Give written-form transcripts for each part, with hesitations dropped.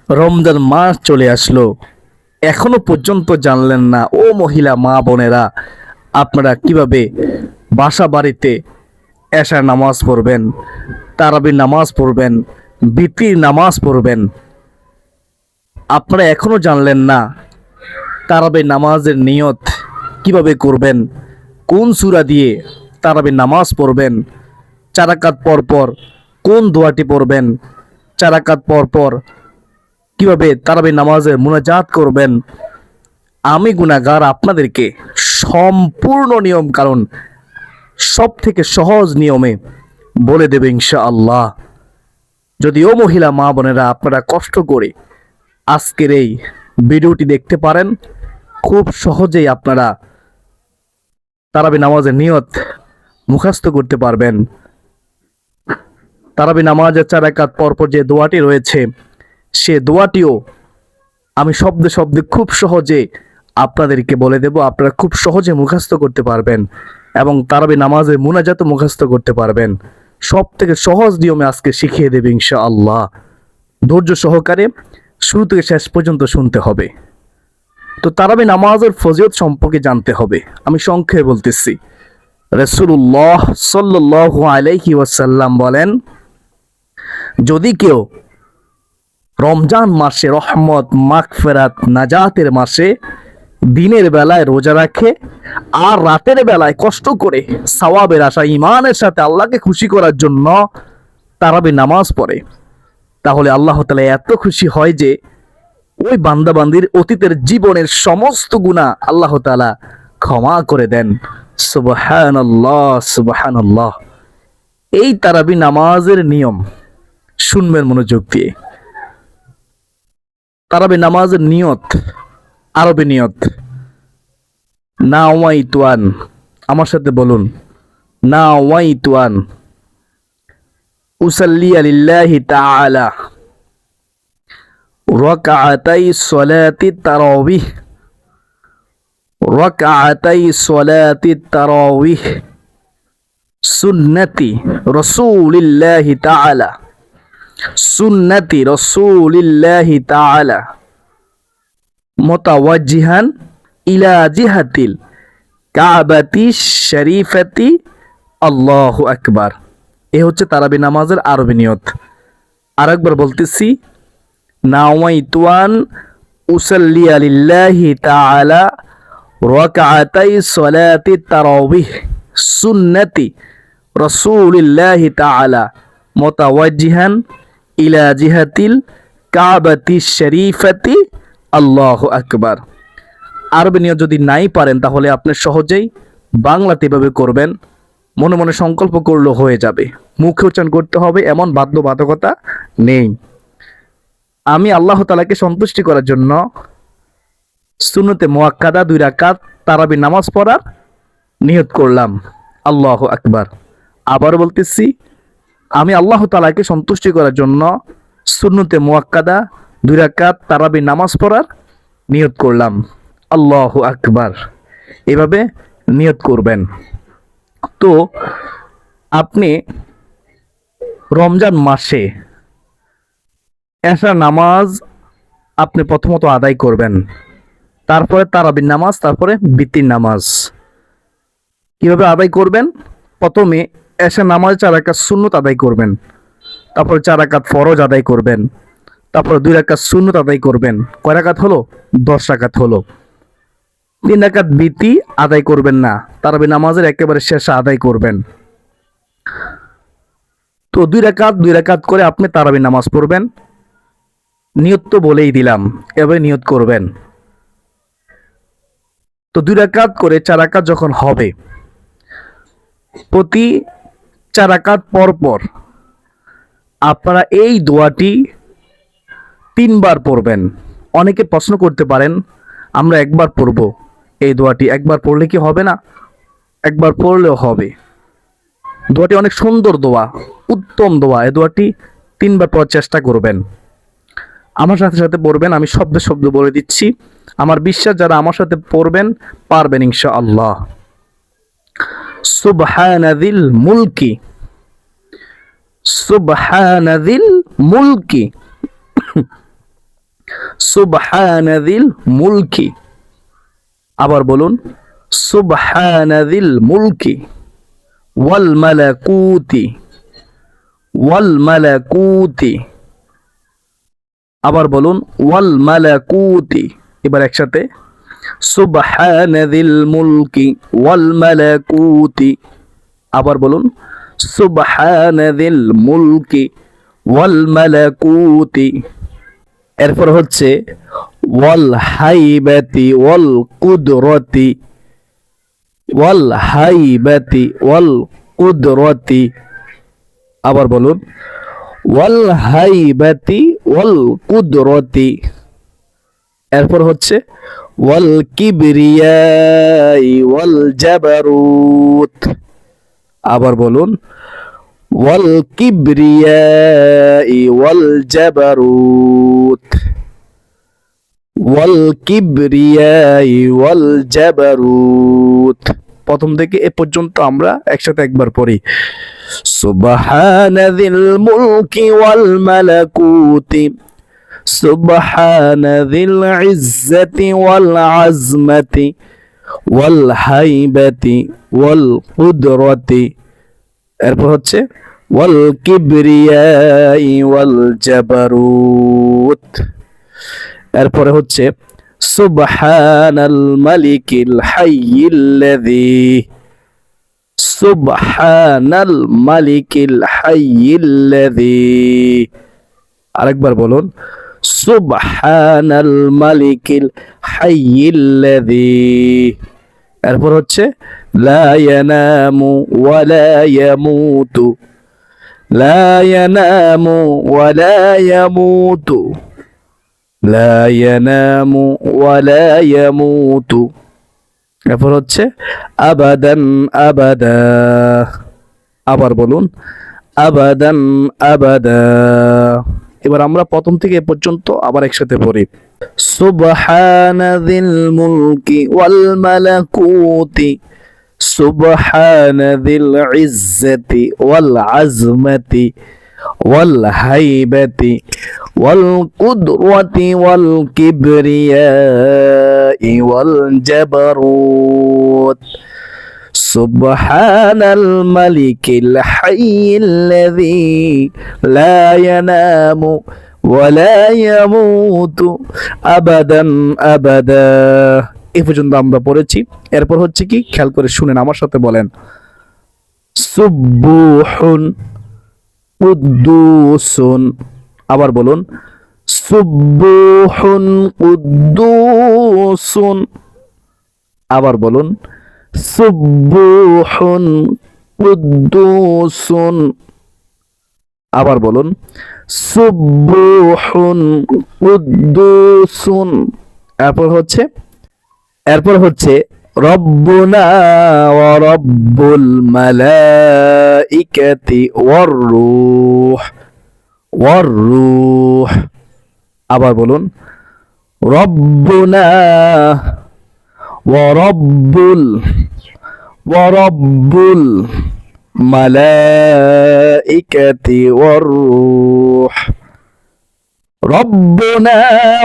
রমজান মাস চলে আসলো, এখনো পর্যন্ত জানলেন না ও মহিলা মা বোনেরা, আপনারা কিভাবে বাসা বাড়িতে এশার নামাজ পড়বেন, তারাবির নামাজ পড়বেন, বিতির নামাজ পড়বেন। আপনারা এখনো জানলেন না তারাবির নামাজের নিয়ত কিভাবে করবেন, কোন সূরা দিয়ে তারাবির নামাজ পড়বেন, 4 রাকাত পর পর কোন দোয়াটি পড়বেন, 4 রাকাত পর পর কিভাবে তারাবির নামাজের মুনাজাত করবেন। আমি গুনাহগার আপনাদেরকে সম্পূর্ণ নিয়ম কারণ সব থেকে সহজ নিয়মে বলে দেবে ইনশাআল্লাহ। যদিও মহিলা মা বোনেরা আপনারা কষ্ট করে আজকের এই ভিডিওটি দেখতে পারেন, খুব সহজেই আপনারা তারাবি নামাজের নিয়ত মুখস্থ করতে পারবেন। তারাবি নামাজের 4 রাকাত পরপর যে দোয়াটি রয়েছে সে দোয়াটিও আমি শব্দে শব্দে খুব সহজে আপনাদেরকে বলে দেব, আপনারা খুব সহজে মুখস্থ করতে পারবেন এবং তারাবি নামাজের মুনাজাত মুখস্থ করতে পারবেন। সব থেকে সহজ নিয়মে আজকে শিখিয়ে দেবে ইনশাআল্লাহ। ধৈর্য সহকারে শুরু থেকে শেষ পর্যন্ত শুনতে হবে। তো তারাবি নামাজের ফজিলত সম্পর্কে জানতে হবে। আমি সংক্ষেপে বলতেছি। রাসূলুল্লাহ সাল্লাল্লাহু আলাইহি ওয়াসাল্লাম বলেন, যদি কেউ রমজান মাসে রহমত মাগফিরাত নাজাতের মাসে দিনের বেলায় রোজা রাখে আর রাতের বেলায় কষ্ট করে সওয়াবের আশা ঈমানের সাথে আল্লাহকে খুশি করার জন্য তারাবি নামাজ পড়ে, তাহলে আল্লাহ তাআলা এত খুশি হয় যে ওই বান্দাবান্দির অতীতের জীবনের সমস্ত গুনাহ আল্লাহ তাআলা ক্ষমা করে দেন। সুবহানাল্লাহ সুবহানাল্লাহ। এই তারাবি নামাজের নিয়ম শুনবেন মনোযোগ দিয়ে। তারাবি নামাজের নিয়ত, আরবি নিয়ত নাওয়াইতুয়ান, আমার সাথে বলুন নাওয়াইতুয়ান উসাল্লি লিল্লাহি তাআলা রাকাআতাই সলাতি তারাবিহ, রাকাআতাই সলাতি তারাবিহ সুন্নতি রাসূলিল্লাহি তাআলা, সুন্নতি রাসূলিল্লাহি তাআলা মুতাওয়াজ্জিহান ইলা জিহাতিল কাবাতি শরীফাতি। আল্লাহু আকবার। এ হচ্ছে তারাবি নামাজের আরবি নিয়ত। আরেকবার বলতেছি, নাওয়াইতুয়ান উসাল্লি লিল্লাহি তাআলা রাকাআতাই সলাতি তারাবিহ সুন্নতি রাসূলিল্লাহি তাআলা মুতাওয়াজ্জিহান ইলা জিহাতিল কাবাতি শরীফাতি। আল্লাহু আকবার। আরবি নিয়ত যদি নাই পারেন তাহলে আপনি সহজেই বাংলাতে এভাবে করবেন, মনে মনে সংকল্প করলেও হয়ে যাবে। মুখে উচ্চারণ করতে হবে এমন বাধ্যবাধকতা নেই। আমি আল্লাহ তাআলাকে সন্তুষ্টি করার জন্য সুন্নতে মুআক্কাদা 2 রাকাত তারাবি নামাজ পড়ার নিয়ত করলাম। আল্লাহু আকবার। আবার বলতেছি, আমি আল্লাহ তাআলাকে সন্তুষ্টি করার জন্য সুন্নতে মুআক্কাদা 2 রাকাত তারাবি নামাজ পড়ার নিয়ত করলাম। আল্লাহু আকবার। এভাবে নিয়ত করবেন। তো আপনি রমজান মাসে এশার নামাজ আপনি প্রথমত আদায় করবেন, তারপরে তারাবির নামাজ, তারপরে বিতির নামাজ। কিভাবে আদায় করবেন? প্রথমে এশার নামাজ 4 রাকাত সুন্নত আদায় করবেন, তারপরে 4 রাকাত ফরজ আদায় করবেন, তারপরে 2 রাকাত সুন্নত আদায় করবেন। কয় রাকাত হলো? 10 রাকাত হলো। 3 রাকাত বিতি আদায় করবেন না, তারাবি নামাজের একেবারে শেষে আদায় করবেন। তো 2 রাকাত করে আপনি তারাবি নামাজ পড়বেন। নিয়ত তো বলেই দিলাম, এভাবে নিয়ত করবেন। তো 2 রাকাত করে 4 রাকাত যখন হবে, প্রতি 4 রাকাত পর পর আপনারা এই দোয়াটি 3 বার পড়বেন। অনেকে প্রশ্ন করতে পারেন, আমরা একবার পড়ব, এই দোয়াটি একবার পড়লে কি হবে না? একবার পড়লেও হবে। দোয়াটি অনেক সুন্দর দোয়া, উত্তম দোয়া। এই দোয়াটি 3 বার পড়ার চেষ্টা করবেন। আমার সাথে সাথে পড়বেন, আমি শব্দে শব্দ বলে দিচ্ছি। আমার বিশ্বাস যারা আমার সাথে পড়বেন পারবেন ইনশাআল্লাহ। সুবহানাযিল মুলকি, সুবহানাযিল মুলকি সুবহানাযিল মুলকি। আবার বলুন, সুবহানাযিল মুলকি ওয়াল মালাকুতি, ওয়াল মালাকুতি। আবার বলুন, ওয়াল মালাকুতি। এবার একসাথে, সুবহানাযিল মুলকি ওয়াল মালাকুতি। আবার বলুন, সুবহানাযিল মুলকি ওয়াল মালাকুতি। এরপর হচ্ছে ওয়াল হাইবাতি ওয়াল কুদরতি, ওয়াল হাইবাতি ওয়াল কুদরতি। আবার বলুন, ওয়াল হাইবাতি ওয়াল কুদরতি। এরপর হচ্ছে ওয়াল কিবরিয়াই ওয়াল জাবারুত। আবার বলুন, ওয়াল কিবরিয়াই ওয়াল জাবারুত, ওয়াল কিবরিয়াই ওয়াল জাবারুত। প্রথম থেকে এ পর্যন্ত আমরা একসাথে একবার পড়ি। সুবহানাযিল মুলকি ওয়াল মালাকুতি, সুবহানাযিল ইজ্জাতি ওয়াল আজমাতি ওয়াল হাইবাতি ওয়াল কুদরতি। এরপর হচ্ছে ওয়াল কিবরিয়াই ওয়াল জাবারুত। এরপরে হচ্ছে সুবহানাল মালিকিল হাইয়িল্লাযী, সুবহানাল মালিকিল হাইয়িল্লাযী। আরেকবার বলুন, সুবহানাল মালিকিল হাইয়িল্লাযী। এরপর হচ্ছে লা ইয়ানামু ওয়া লা ইয়ামুতু, লা ইয়ানামু ওয়া লা ইয়ামুতু, লা ইয়ানামু ওয়া লা ইয়ামুতু। এরপর হচ্ছে আবাদান আবাদা। আবার বলুন, আবাদান আবাদা। এবার আমরা প্রথম থেকে এ পর্যন্ত আবার একসাথে পড়ি। সুবহানাযিল মুলকি ওয়াল মালাকুতি, সুবহানাযিল ইজ্জাতি ওয়াল আজমাতি ওয়াল হাইবাতি ওয়াল কুদরতি ওয়াল কিবরিয়াই ওয়াল জাবারুত। সুবহানাল মালিকিল হাইয়িল্লাযী লা ইয়ানামু ওয়া লা ইয়ামুতু আবাদান আবাদা। এই পর্যন্ত আমরা পড়েছি। এরপর হচ্ছে কি, খেয়াল করে শুনেন, আমার সাথে বলেন। সুবহুন কুদ্দুসুন। আবার বলুন, সুবহুন কুদ্দুসুন। আবার বলুন, সুবহুন কুদ্দুসুন। আবার বলুন, সুবহুন কুদ্দুসুন। এরপর হচ্ছে রব্বুনা ওয়া রব্বুল মালাইকাতি ওয়ার রূহ, ওয়ার রূহ। আবার বলুন, রব্বুনা ওয়া রব্বুল মালাইকাতি ওয়ার রূহ, রব্বুনা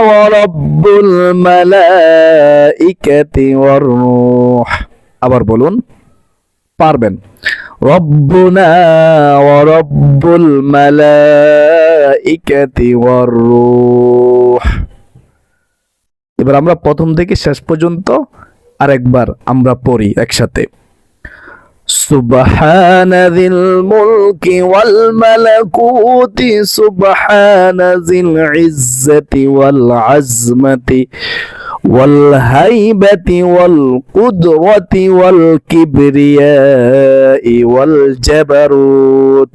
ওয়া রব্বুল মালাইকাতি ওয়ার রূহ। আবার বলুন, পারবেন। রব্বুনা ওয়া রব্বুল মালাইকাতি ওয়ার রূহ। এবার আমরা প্রথম থেকে শেষ পর্যন্ত আরেকবার আমরা পড়ি একসাথে। সুবহানাযিল মুলকি ওয়াল মালাকুতি, সুবহানাযিল ইজ্জাতি ওয়াল আজমাতি ওয়াল হাইবাতি ওয়াল কুদরতি ওয়াল কিবরিয়াই ওয়াল জাবারুত।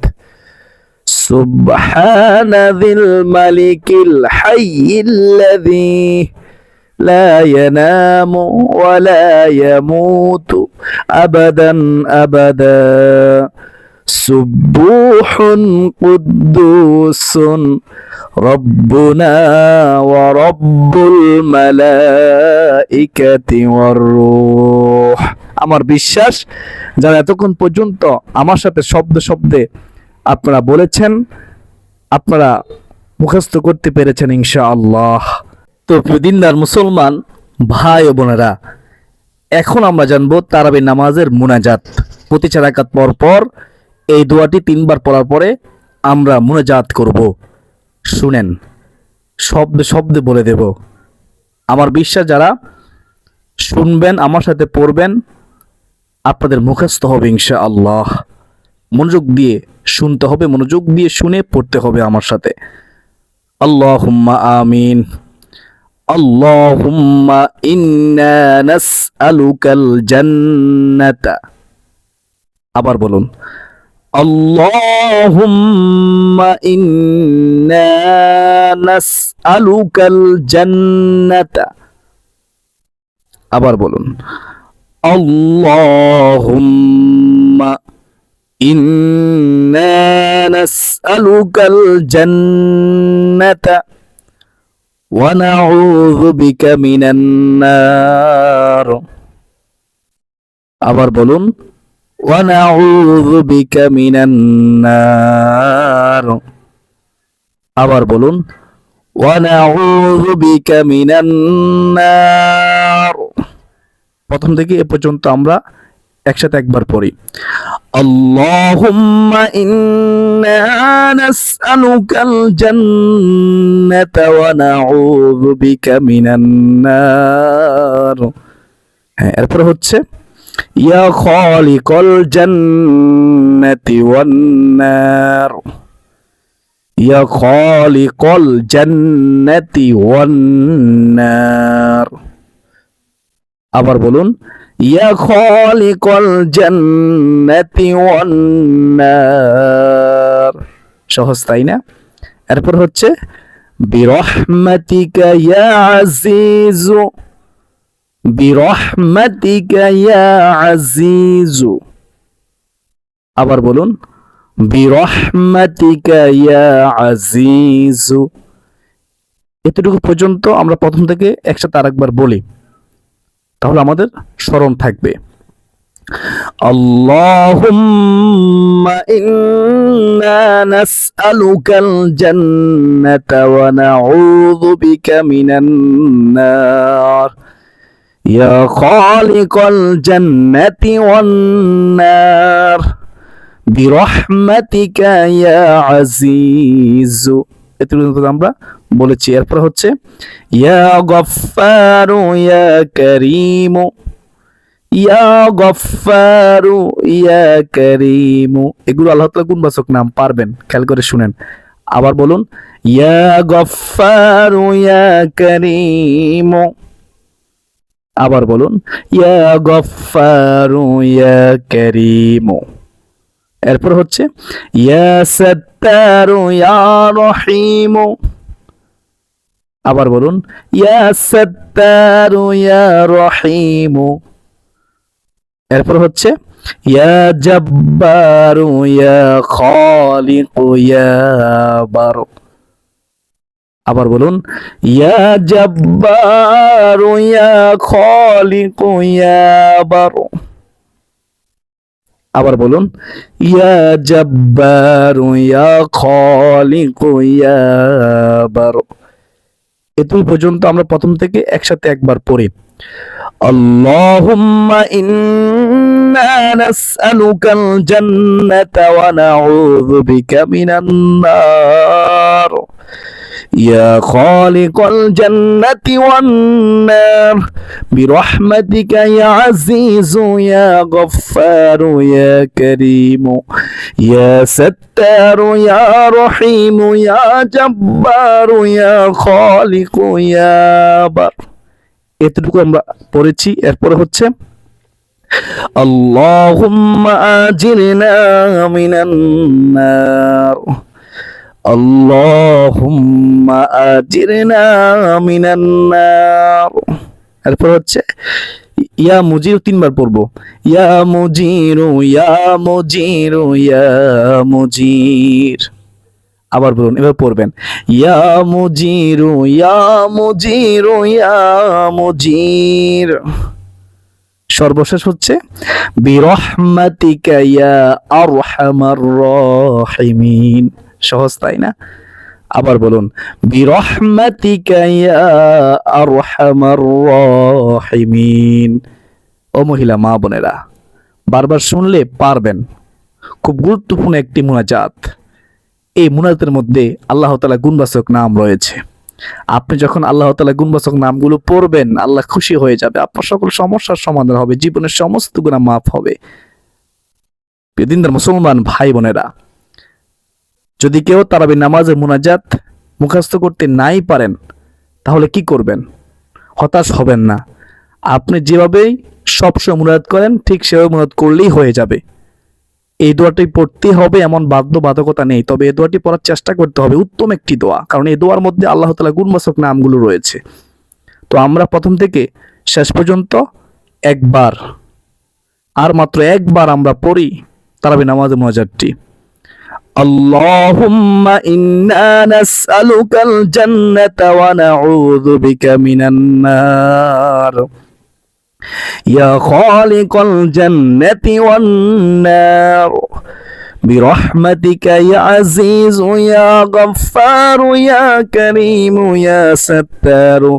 সুবহানাযিল মালিকিল হাইয়িল্লাযী لا ينام ولا يموت أبدا أبدا سبوح قدوس ربنا ورب الملائكة والروح। আমার বিশ্বাস যারা এতক্ষণ পর্যন্ত আমার সাথে শব্দে শব্দে আপনারা বলেছেন, আপনারা মুখস্থ করতে পেরেছেন ইনশাআল্লাহ। তো প্রিয় দিনদার মুসলমান ভাই ও বোনেরা, এখন আমরা জানবো তারাবি নামাজের মুনাজাত। প্রতি 4 রাকাত পর পর এই দোয়াটি 3 বার পড়ার পরে আমরা মুনাজাত করব। শুনেন, শব্দে শব্দে বলে দেব। আমার বিশ্বাস যারা শুনবেন, আমার সাথে পড়বেন, আপনাদের মুখস্থ হবে ইনশাআল্লাহ। মনোযোগ দিয়ে শুনতে হবে, মনোযোগ দিয়ে শুনে পড়তে হবে আমার সাথে। আল্লাহুম্মা আমিন। আল্লাহুম্মা ইন্না নাসআলুকাল জান্নাতা। আবার বলুন, আল্লাহুম্মা ইন্না নাসআলুকাল জান্নাতা। আবার বলুন, আল্লাহুম্মা ইন্না নাসআলুকাল জান্নাতা ওয়া নাউযু বিকা মিনান নার। আবার বলুন, ওয়া নাউযু বিকা মিনান নার। আবার বলুন, ওয়া নাউযু বিকা মিনান নার। প্রথম থেকে এ পর্যন্ত আমরা একসাথে একবার পড়ি। আল্লাহুম্মা ইন্না নাসআলুকাল জান্নাতা ওয়া নাউযু বিকা মিনান নার। হ্যাঁ, এরপর হচ্ছে ইয়া খালিকাল জান্নাতি ওয়ান নার। ইয়া খালিকাল জান্নাতি ওয়ান নার। আবার বলুন, ইয়া খালিকাল জান্নাতি ওয়ান নার। সহজ, তাই না? এরপর হচ্ছে বিরহমাতিকা ইয়া আজিজু। বিরহমাতিকা ইয়া আজিজু। আবার বলুন, বিরহমাতিকা ইয়া আজিজু। এতটুকু পর্যন্ত আমরা প্রথম থেকে একসাথে আরেকবার বলি, তাহলে আমাদের স্মরণ থাকবে। আল্লাহুম্মা ইন্না নাসআলুকাল জান্নাতা ওয়া নাউযু বিকা মিনান নার। ইয়া খালিকাল জান্নাতি ওয়ান নার বিরহমাতিকা ইয়া আজিজু। এতটুকু আমরা বলেছি। এরপর হচ্ছে ইয়া গফফারু ইয়া কারীমু। ইয়া গফফারু ইয়া কারীমু। এগুলো আল্লাহ তাআলা গুণবাচক নাম, পারবেন, খেয়াল করে শুনেন। আবার বলুন, ইয়া গফফারু ইয়া কারীমু। আবার বলুন, ইয়া গফফারু ইয়া কারীমু। এরপর হচ্ছে ইয়া সাত্তারু ইয়া রহিমু। আবার বলুন, ইয়া সাত্তারু ইয়া রহিমু। এরপর হচ্ছে ইয়া জাব্বারু ইয়া খালিকু ইয়া বারু। আবার বলুন, ইয়া জাব্বারু ইয়া খালিকু ইয়া বারু। আবার বলুন, ইয়া জাব্বারু ইয়া খালিকু ইয়া বারু। এতই পর্যন্ত আমরা প্রথম থেকে একসাথে একবার পড়ি। আল্লাহুম্মা ইন্না নাসআলুকাল জান্নাতা ওয়া নাউযু বিকা মিনান নার। ইয়া খালিকাল জান্নাতি ওয়ান নার বিরহমাতিকা ইয়া আজিজু ইয়া গফফারু ইয়া কারীমু ইয়া সাত্তারু ইয়া রহিমু ইয়া জাব্বারু ইয়া খালিকু ইয়া বার। এতটুকু আমরা পড়েছি। এরপরে হচ্ছে আল্লাহুম্মা আজিরনা মিনান নার। আল্লাহুম্মা আজিরনা মিনান নার। এরপর হচ্ছে ইয়া মুজির 3 বার পড়বো। ইয়া মুজিরু ইয়া মুজিরু ইয়া মুজির। আবার বলুন, এভাবে পড়বেন, ইয়া মুজিরু ইয়া মুজিরু ইয়া মুজির। সর্বশেষ হচ্ছে বিরহমাতিকা ইয়া আরহামার রাহিমিন। সহজ, তাই না? আবার বলুন, বিরহমাতিকা ইয়া আরহামার রাহিমিন। ও মহিলা মা বোনেরা, বারবার শুনলে পারবেন। খুব গুরুত্বপূর্ণ একটি মুনাজাত। এই মুনাজাতের মধ্যে আল্লাহ তাআলা গুণবাচক নাম রয়েছে। আপনি যখন আল্লাহ তাআলা গুণবাচক নামগুলো পড়বেন, আল্লাহ খুশি হয়ে যাবে, আপনার সকল সমস্যার সমাধান হবে, জীবনের সমস্ত গুনাহ মাফ হবে। দিনদার মুসলমান ভাই বোনেরা, যদি কেউ তারাবির নামাজের মুনাজাত মুখস্থ করতে নাই পারেন, তাহলে কি করবেন? হতাশ হবেন না। আপনি যেভাবেই সবসময় মুনাজাত করেন, ঠিক সেভাবে মুনাজাত করলেই হয়ে যাবে। এই দোয়াটি পড়তে হবে এমন বাধ্যবাধকতা নেই, তবে এই দোয়াটি পড়ার চেষ্টা করতে হবে। উত্তম একটি দোয়া, কারণ এই দোয়ার মধ্যে আল্লাহ তাআলা গুণবাচক নামগুলো রয়েছে। তো আমরা প্রথম থেকে শেষ পর্যন্ত একবার, আর মাত্র একবার আমরা পড়ি তারাবির নামাজের মুনাজাতটি। আল্লাহুম্মা ইন্না নাসআলুকাল জান্নাতা ওয়া নাউযু বিকা মিনান নার। ইয়া খালিকাল জান্নাতি ওয়ান নার বিরহমাতিকা ইয়া আজিজু ইয়া গফফারু ইয়া কারীমু ইয়া সাত্তারু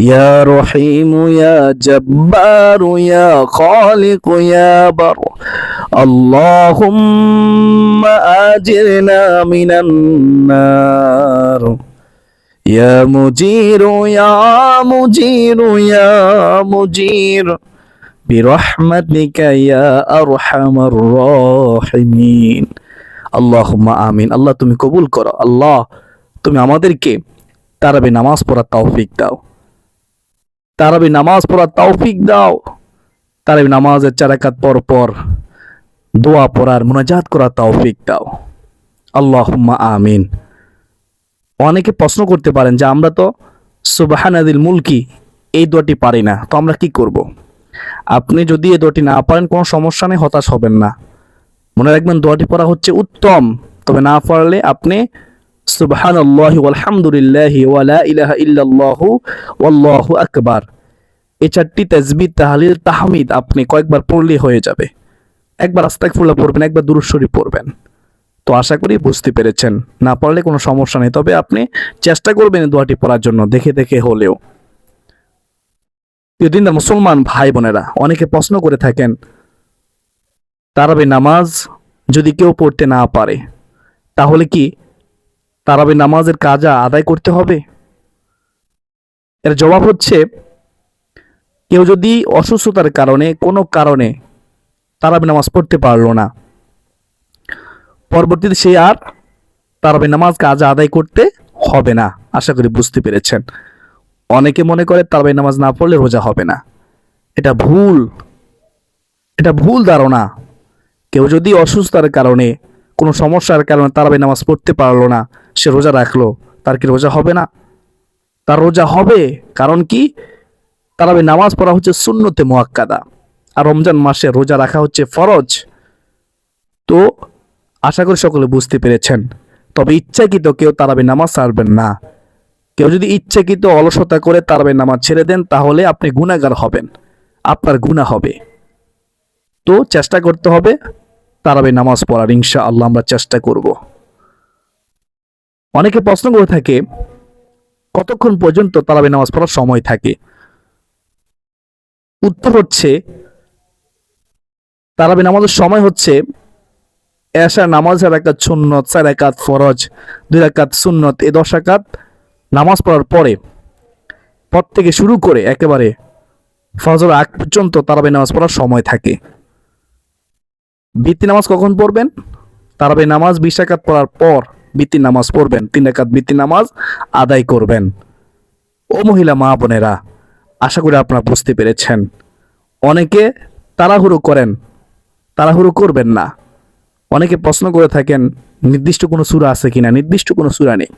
ইয়া রহিমু ইয়া জব্বারু ইয়া খালিকু ইয়া বার। আল্লাহুম্মা আজিরনা মিনান নার। ইয়া মুজিরু ইয়া মুজিরু ইয়া মুজির বিরহমাতিকা ইয়া আরহামার রাহিমিন। আল্লাহুম্মা আমিন। আল্লাহ তুমি কবুল করো। আল্লাহ তুমি আমাদেরকে তারাবি নামাজ পড়ার তৌফিক দাও। তারাবি নামাজ পড়ার তৌফিক দাও। তারাবি নামাজের 4 রাকাত পর পর দোয়া পড়ার মুনাজাত করার তৌফিক দাও। আল্লাহুম্মা আমিন। অনেকে প্রশ্ন করতে পারেন যে আমরা তো সুবহানাদিল মুলকি এই দোয়াটি পারি না, তো আমরা কি করব? আপনি যদি এই দোয়াটি না পারেন, কোনো সমস্যা নেই, হতাশ হবেন না। মনে রাখবেন দোয়াটি পড়া হচ্ছে উত্তম, তবে না পারলে আপনি সুবহানাল্লাহি ওয়াল হামদুলিল্লাহি ওয়া লা ইলাহা ইল্লাল্লাহু ওয়াল্লাহু আকবার, এই 4টি তাসবিহ তাহলিল তাহমিদ আপনি কয়েকবার পড়লেই হয়ে যাবে। একবার আস্তাগফিরুল্লাহ পড়বেন, একবার দুরূদ শরীফ পড়বেন। তো আশা করি বুঝতে পেরেছেন। না পারলে কোনো সমস্যা নেই, তবে আপনি চেষ্টা করবেন এই দোয়াটি পড়ার জন্য, দেখে দেখে হলেও। দিনদার মুসলমান ভাই বোনেরা, অনেকে প্রশ্ন করে থাকেন তারাবি নামাজ যদি কেউ পড়তে না পারে, তাহলে কি তারাবি নামাজের কাজা আদায় করতে হবে? এর জবাব হচ্ছে, কেউ যদি অসুস্থতার কারণে কোনো কারণে তারাবি নামাজ পড়তে পারলো না, পরবর্তীতে সে আর তারাবি নামাজ কাজা আদায় করতে হবে না। আশা করি বুঝতে পেরেছেন। অনেকে মনে করে তারাবি নামাজ না পড়লে রোজা হবে না। এটা ভুল ধারণা। কেউ যদি অসুস্থতার কারণে কোনো সমস্যার কারণে তারাবি নামাজ পড়তে পারলো না, সে রোজা রাখলো, তার কি রোজা হবে না? তার রোজা হবে। কারণ কি? তারাবি নামাজ পড়া হচ্ছে সুন্নতে মুআক্কাদা, আর রমজান মাসে রোজা রাখা হচ্ছে ফরজ। তো আশা করি সকলে বুঝতে পেরেছেন। তবে ইচ্ছাকৃত কেউ তারাবি নামাজ ছাড়বেন না। কেউ যদি ইচ্ছাকৃত অলসতা করে তারাবি নামাজ ছেড়ে দেন, তাহলে আপনি গুনাহগার হবেন, আপনার গুনাহ হবে। তো চেষ্টা করতে হবে তারাবি নামাজ পড়ার, ইনশাআল্লাহ আমরা চেষ্টা করব। অনেকে প্রশ্ন করে থাকে কতক্ষণ পর্যন্ত তারাবি নামাজ পড়ার সময় থাকে? উত্তর হচ্ছে, তারাবি নামাজের সময় হচ্ছে এশার নামাজের 1 রাকাত সুন্নত, 4 রাকাত ফরজ, 2 রাকাত সুন্নত, এই 10 রাকাত নামাজ পড়ার পরে পর থেকে শুরু করে একেবারে ফজর আগ পর্যন্ত তারাবি নামাজ পড়ার সময় থাকে। বিতি নামাজ কখন পড়বেন? তারাবি নামাজ 20 রাকাত পড়ার পর বিতি নামাজ পড়বেন, 3 রাকাত বিতি নামাজ আদায় করবেন। ও মহিলা মা বোনেরা, আশা করি আপনারা বুঝতে পেরেছেন। অনেকে তাড়াহুড়ো করেন, তাড়াহুড়ো করবেন না। অনেকে প্রশ্ন করে থাকেন নির্দিষ্ট কোনো সূরা আছে কিনা? নির্দিষ্ট কোনো সূরা নেই।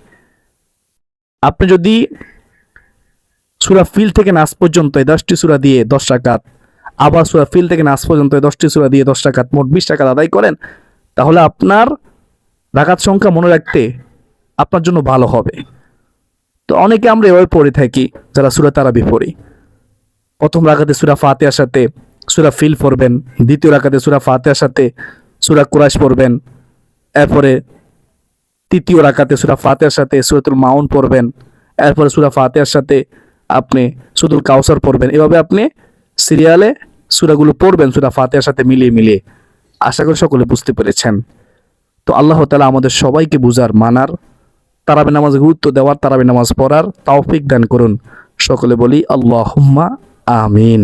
আপনি যদি সূরা ফিল থেকে নাস পর্যন্ত এই 10টি সূরা দিয়ে 10 রাকাত, আবার সূরা ফিল থেকে নাস পর্যন্ত এই 10টি সূরা দিয়ে 10 রাকাত, মোট 20 রাকাত আদায় করেন, তাহলে আপনার রাকাত সংখ্যা মনে রাখতে আপনার জন্য ভালো হবে। তো অনেকে আমরা এভাবে পড়ে থাকি, যারা সূরা তারাবি পড়ি। প্রথম রাকাতে সূরা ফাতিহার সাথে সূরা ফিল পড়বেন, দ্বিতীয় রাকাতে সূরা ফাতিহার সাথে সূরা কুরাইশ পড়বেন, এরপরে তৃতীয় রাকাতে সূরা ফাতিহার সাথে সূরাতুল মাউন পড়বেন, এরপরে সূরা ফাতিহার সাথে আপনি সূরাতুল কাউসার পড়বেন। এভাবে আপনি সিরিয়ালে সূরাগুলো পড়বেন সূরা ফাতিহার সাথে মিলিয়ে মিলিয়ে। আশা করি সকলে বুঝতে পেরেছেন। তো আল্লাহ তাআলা আমাদের সবাইকে বুঝার, মানার, তারাবি নামাজ গুরুত্ব দেওয়ার, তারাবি নামাজ পড়ার তৌফিক দান করুন। সকলে বলি আল্লাহুম্মা আমিন।